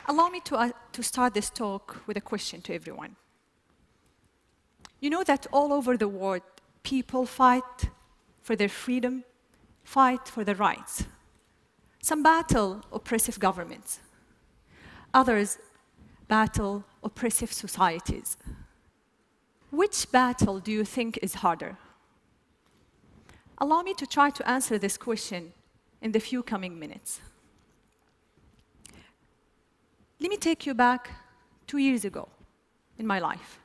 Allow me to start this talk with a question to everyone. You know that all over the world, people fight for their freedom, fight for their rights. Some battle oppressive governments. Others battle oppressive societies. Which battle do you think is harder? Allow me to try to answer this question in the few coming minutes. Let me take you back 2 years ago in my life.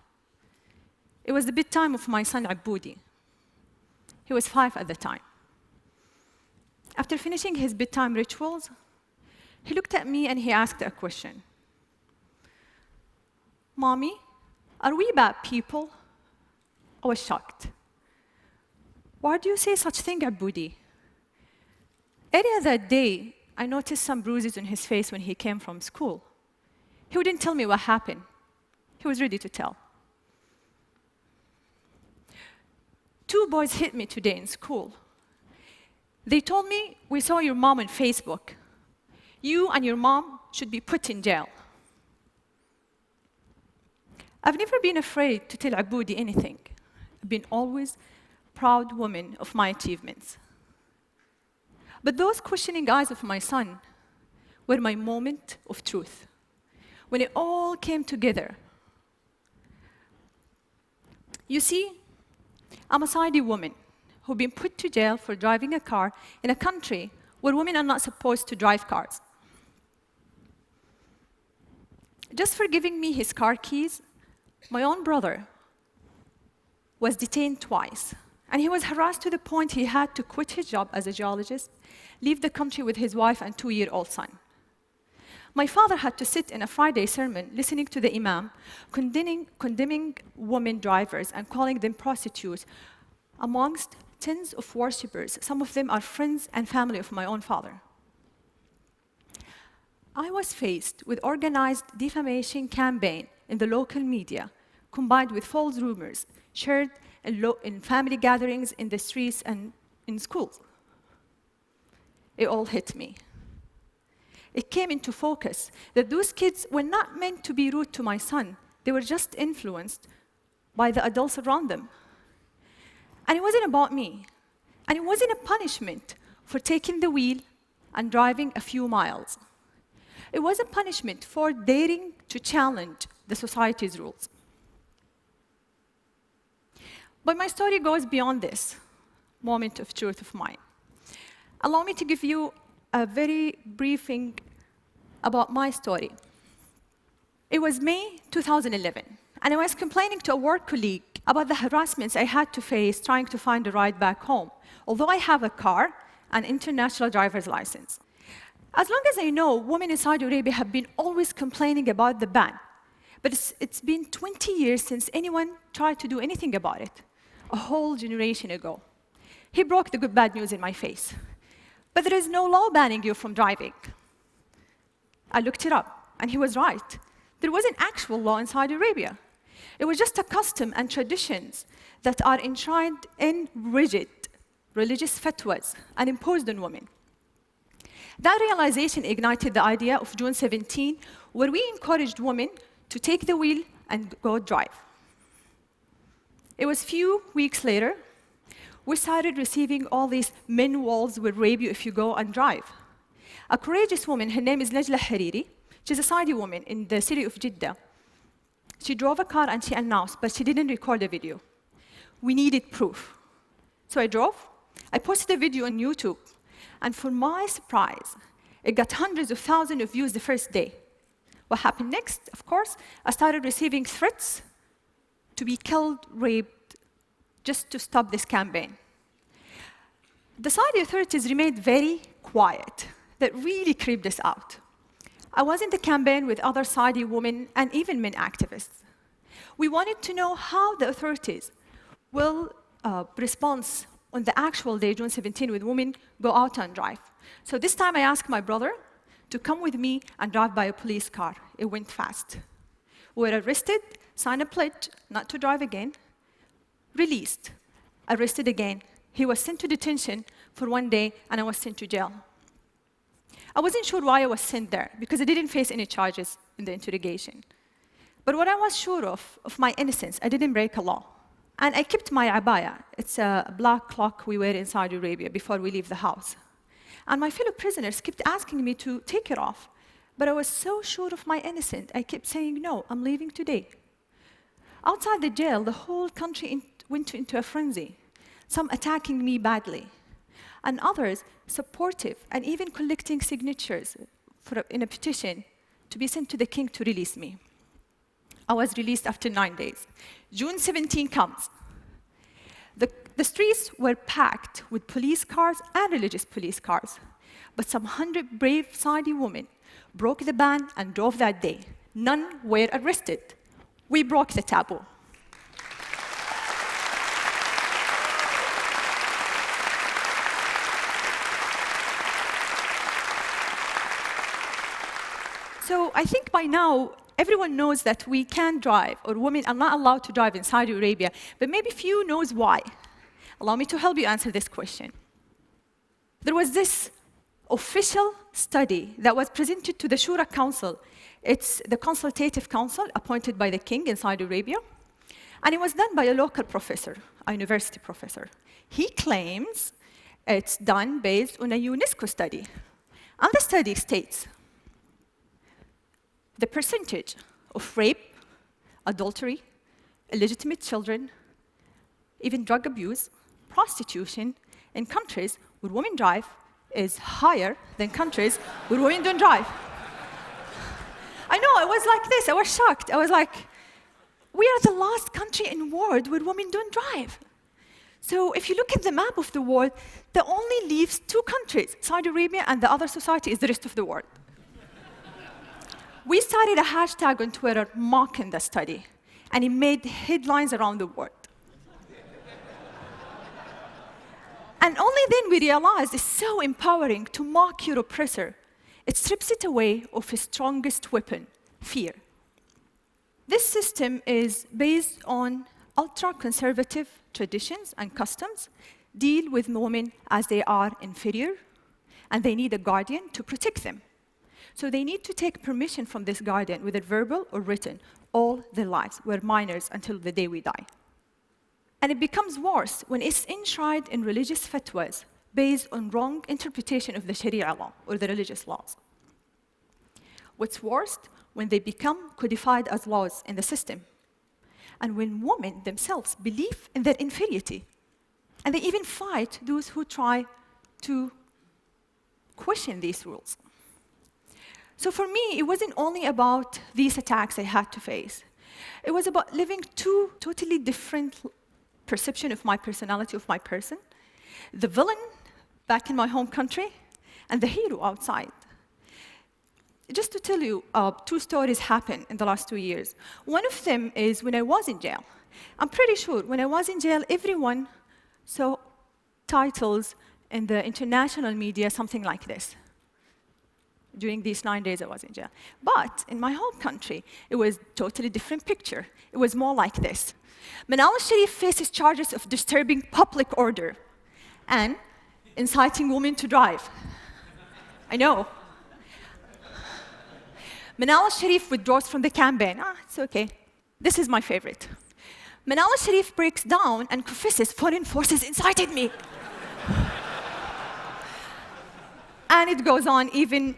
It was the bedtime of my son, Aboudi. He was 5 at the time. After finishing his bedtime rituals, he looked at me and he asked a question. Mommy, are we bad people? I was shocked. Why do you say such thing, Aboudi? Earlier that day, I noticed some bruises on his face when he came from school. He wouldn't tell me what happened. He was ready to tell. 2 boys hit me today in school. They told me, we saw your mom on Facebook. You and your mom should be put in jail. I've never been afraid to tell Aboudi anything. I've been always a proud woman of my achievements. But those questioning eyes of my son were my moment of truth, when it all came together. You see, I'm a Saudi woman who've been put to jail for driving a car in a country where women are not supposed to drive cars. Just for giving me his car keys, my own brother was detained twice, and he was harassed to the point he had to quit his job as a geologist, leave the country with his wife and 2-year-old son. My father had to sit in a Friday sermon listening to the imam, condemning women drivers and calling them prostitutes, amongst tens of worshippers. Some of them are friends and family of my own father. I was faced with organized defamation campaign in the local media, combined with false rumors shared in family gatherings, in the streets, and in schools. It all hit me. It came into focus that those kids were not meant to be rude to my son. They were just influenced by the adults around them. And it wasn't about me. And it wasn't a punishment for taking the wheel and driving a few miles. It was a punishment for daring to challenge the society's rules. But my story goes beyond this moment of truth of mine. Allow me to give you a very briefing about my story. It was May 2011, and I was complaining to a work colleague about the harassments I had to face trying to find a ride back home, although I have a car and international driver's license. As long as I know, women in Saudi Arabia have been always complaining about the ban, but it's been 20 years since anyone tried to do anything about it, a whole generation ago. He broke the good bad news in my face. But there is no law banning you from driving. I looked it up, and he was right. There was an actual law in Saudi Arabia. It was just a custom and traditions that are enshrined in rigid religious fatwas and imposed on women. That realization ignited the idea of June 17, where we encouraged women to take the wheel and go drive. It was a few weeks later, we started receiving all these men walls will rape you if you go and drive. A courageous woman, her name is Najla Hariri. She's a Saudi woman in the city of Jeddah. She drove a car and she announced, but she didn't record the video. We needed proof. So I drove. I posted the video on YouTube. And for my surprise, it got hundreds of thousands of views the first day. What happened next? Of course, I started receiving threats to be killed, raped, just to stop this campaign. The Saudi authorities remained very quiet. That really creeped us out. I was in the campaign with other Saudi women and even men activists. We wanted to know how the authorities will respond on the actual day, June 17, when women go out and drive. So this time I asked my brother to come with me and drive by a police car. It went fast. We were arrested, signed a pledge not to drive again, released, arrested again. He was sent to detention for 1 day, and I was sent to jail. I wasn't sure why I was sent there, because I didn't face any charges in the interrogation. But what I was sure of my innocence, I didn't break a law. And I kept my abaya. It's a black cloak we wear in Saudi Arabia before we leave the house. And my fellow prisoners kept asking me to take it off. But I was so sure of my innocence, I kept saying, no, I'm leaving today. Outside the jail, the whole country went into a frenzy, some attacking me badly, and others supportive, and even collecting signatures in a petition to be sent to the king to release me. I was released after 9 days. June 17 comes. The streets were packed with police cars and religious police cars. But some 100 brave Saudi women broke the ban and drove that day. None were arrested. We broke the taboo. So I think by now, everyone knows that we can drive, or women are not allowed to drive in Saudi Arabia, but maybe few knows why. Allow me to help you answer this question. There was this official study that was presented to the Shura Council. It's the consultative council appointed by the king in Saudi Arabia, and it was done by a local professor, a university professor. He claims it's done based on a UNESCO study. And the study states, the percentage of rape, adultery, illegitimate children, even drug abuse, prostitution in countries where women drive is higher than countries where women don't drive. I know, I was like this, I was shocked. I was like, we are the last country in the world where women don't drive. So if you look at the map of the world, that only leaves two countries, Saudi Arabia and the other society is the rest of the world. We started a hashtag on Twitter mocking the study, and it made headlines around the world. And only then we realized it's so empowering to mock your oppressor. It strips it away of his strongest weapon, fear. This system is based on ultra-conservative traditions and customs, deal with women as they are inferior, and they need a guardian to protect them. So they need to take permission from this guardian, whether verbal or written, all their lives. We're minors until the day we die. And it becomes worse when it's enshrined in religious fatwas based on wrong interpretation of the Sharia law or the religious laws. What's worse, when they become codified as laws in the system, and when women themselves believe in their inferiority, and they even fight those who try to question these rules. So for me, it wasn't only about these attacks I had to face. It was about living two totally different perceptions of my personality, of my person. The villain back in my home country, and the hero outside. Just to tell you, two stories happened in the last 2 years. One of them is when I was in jail. I'm pretty sure when I was in jail, everyone saw titles in the international media, something like this. During these 9 days I was in jail. But in my home country, it was a totally different picture. It was more like this. Manal al-Sharif faces charges of disturbing public order and inciting women to drive. I know. Manal al-Sharif withdraws from the campaign. It's okay. This is my favorite. Manal al-Sharif breaks down and confesses foreign forces incited me. And it goes on, even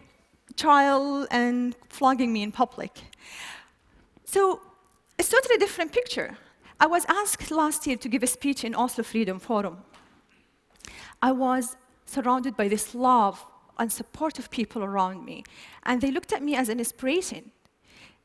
trial and flogging me in public. So it's a totally different picture. I was asked last year to give a speech in Oslo Freedom Forum. I was surrounded by this love and support of people around me, and they looked at me as an inspiration.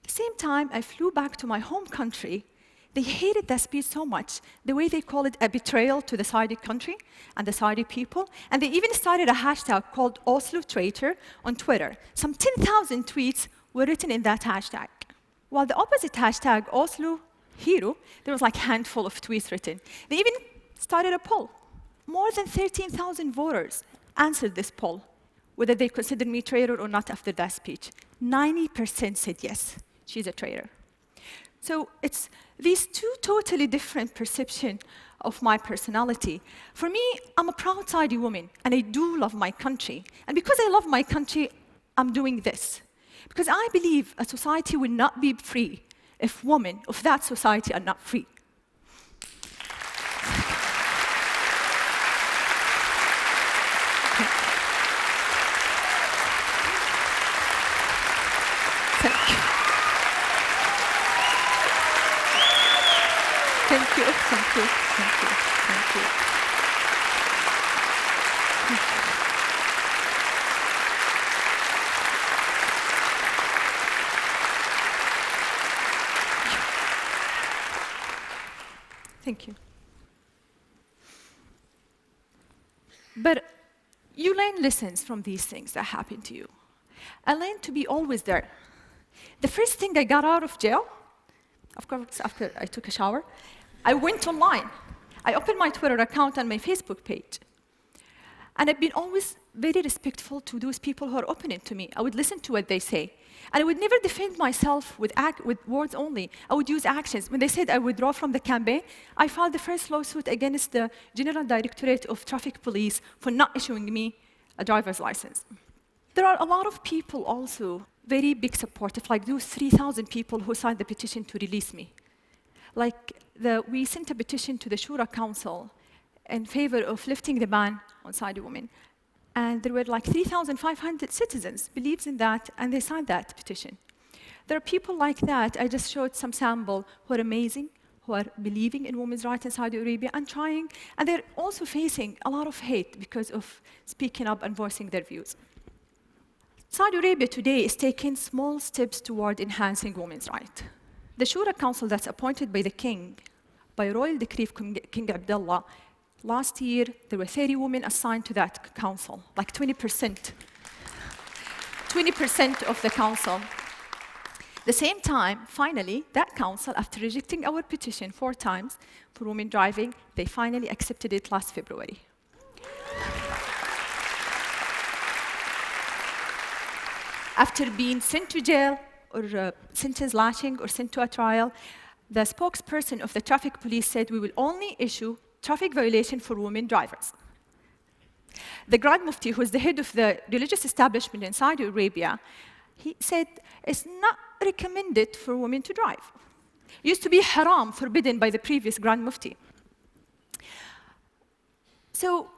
At the same time, I flew back to my home country. They hated that speech so much, the way they call it a betrayal to the Saudi country and the Saudi people, and they even started a hashtag called Oslo Traitor on Twitter. Some 10,000 tweets were written in that hashtag. While the opposite hashtag, Oslo Hero, there was like a handful of tweets written. They even started a poll. More than 13,000 voters answered this poll, whether they considered me traitor or not after that speech. 90% said yes, she's a traitor. So it's these two totally different perceptions of my personality. For me, I'm a proud Saudi woman, and I do love my country. And because I love my country, I'm doing this. Because I believe a society will not be free if women of that society are not free. Thank you. Thank you, thank you, thank you, thank you. Thank you. But you learn lessons from these things that happen to you. I learned to be always there. The first thing I got out of jail, of course, after I took a shower, I went online. I opened my Twitter account and my Facebook page. And I've been always very respectful to those people who are opening to me. I would listen to what they say. And I would never defend myself with words only. I would use actions. When they said I withdraw from the campaign, I filed the first lawsuit against the General Directorate of Traffic Police for not issuing me a driver's license. There are a lot of people also, very big supportive, like those 3,000 people who signed the petition to release me. We sent a petition to the Shura Council in favor of lifting the ban on Saudi women. And there were like 3,500 citizens believes in that, and they signed that petition. There are people like that. I just showed some sample who are amazing, who are believing in women's rights in Saudi Arabia and trying, and they're also facing a lot of hate because of speaking up and voicing their views. Saudi Arabia today is taking small steps toward enhancing women's rights. The Shura Council that's appointed by the king, by royal decree of King Abdullah, last year, there were 30 women assigned to that council, like 20%. 20% of the council. The same time, finally, that council, after rejecting our petition 4 times for women driving, they finally accepted it last February. After being sent to jail, or sentence lashing, or sent to a trial, the spokesperson of the traffic police said, we will only issue traffic violation for women drivers. The Grand Mufti, who is the head of the religious establishment in Saudi Arabia, he said it's not recommended for women to drive. It used to be haram, forbidden by the previous Grand Mufti. So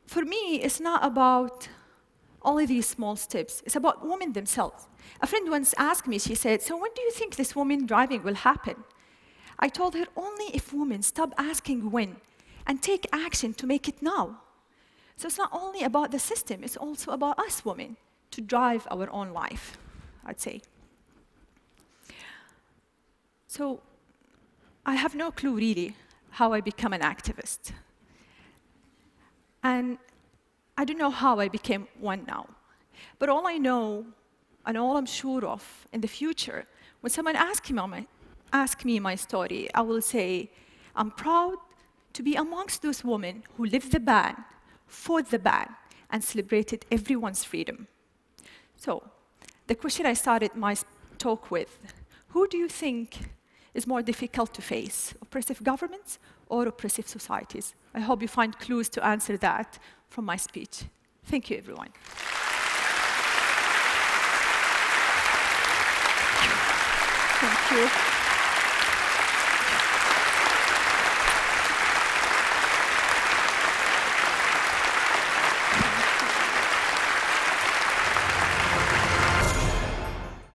for me, it's not about only these small steps. It's about women themselves. A friend once asked me, she said, so when do you think this woman driving will happen? I told her, only if women stop asking when and take action to make it now. So it's not only about the system, it's also about us women to drive our own life, I'd say. So I have no clue really how I become an activist. And I don't know how I became one now. But all I know, and all I'm sure of in the future, when someone asks me my story, I will say, I'm proud to be amongst those women who lived the ban, fought the ban, and celebrated everyone's freedom. So, the question I started my talk with, who do you think is more difficult to face, oppressive governments or oppressive societies? I hope you find clues to answer that from my speech. Thank you, everyone. Thank you.